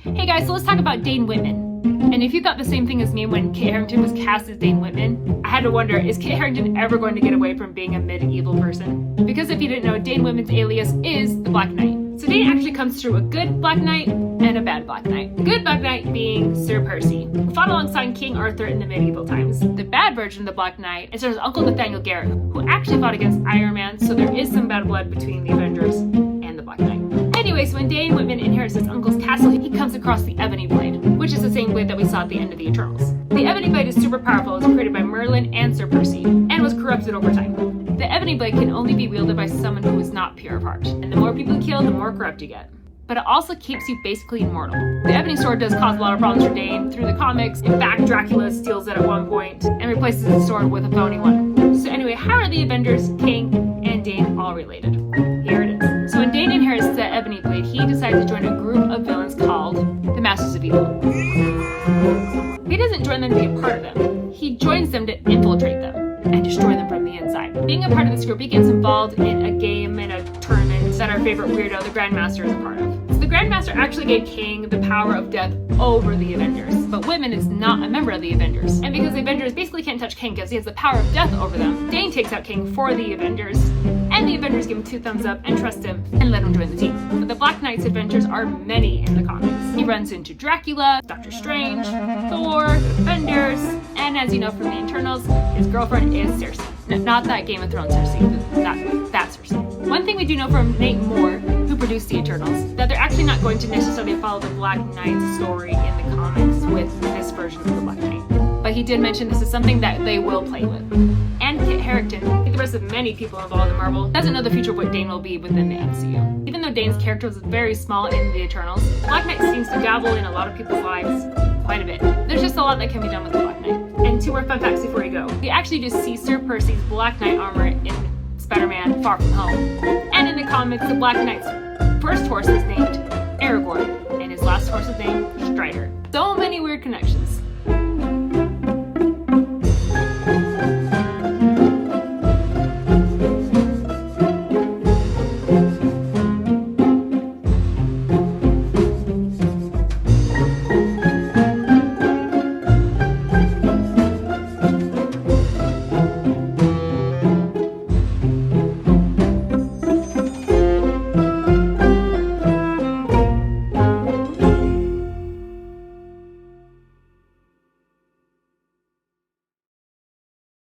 Hey guys, so let's talk about Dane Whitman. And if you thought the same thing as me when Kit Harrington was cast as Dane Whitman, I had to wonder, is Kit Harrington ever going to get away from being a medieval person? Because if you didn't know, Dane Whitman's alias is the Black Knight. So Dane actually comes through a good Black Knight and a bad Black Knight. The good Black Knight being Sir Percy, who fought alongside King Arthur in the medieval times. The bad version of the Black Knight is his uncle Nathaniel Garrett, who actually fought against Iron Man, so there is some bad blood between the Avengers and the Black Knight. Anyways, when Dane Whitman inherits his uncle's castle, he comes across the Ebony Blade, which is the same blade that we saw at the end of the Eternals. The Ebony Blade is super powerful. It was created by Merlin and Sir Percy, and was corrupted over time. The Ebony Blade can only be wielded by someone who is not pure of heart, and the more people you kill, the more corrupt you get. But it also keeps you basically immortal. The Ebony Sword does cause a lot of problems for Dane through the comics. In fact, Dracula steals it at one point and replaces the sword with a phony one. So anyway, how are the Avengers, King, and Dane all related? Here it is. So when Dane inherits the Ebony Blade, he decides to join a group of villains called the Masters of Evil. He doesn't join them to be a part of them. He joins them to infiltrate them and destroy them from the inside. Being a part of this group, he gets involved in a game and a tournament that our favorite weirdo, the Grandmaster, is a part of. So the Grandmaster actually gave King the power of death over the Avengers, but Whitman is not a member of the Avengers. And because the Avengers basically can't touch King because he has the power of death over them, Dane takes out King for the Avengers, and the Avengers give him 2 thumbs up and trust him and let him join the team. But the Black Knight's adventures are many in the comics. He runs into Dracula, Doctor Strange, Thor, the Avengers, and as you know from the Eternals, his girlfriend is Cersei. Not that Game of Thrones Cersei, that's Cersei. One thing we do know from Nate Moore, who produced the Eternals, that they're actually not going to necessarily follow the Black Knight's story in the comics with this version of the Black Knight. But he did mention this is something that they will play with. And Kit Harrington, like the rest of many people involved in Marvel, doesn't know the future of what Dane will be within the MCU. Even though Dane's character was very small in the Eternals, Black Knight seems to dabble in a lot of people's lives quite a bit. There's just a lot that can be done with the Black Knight. And 2 more fun facts before you go. We actually do see Sir Percy's Black Knight armor in Spider-Man Far From Home. And in the comics, the Black Knight's first horse is named Aragorn, and his last horse is named Strider. So many weird connections.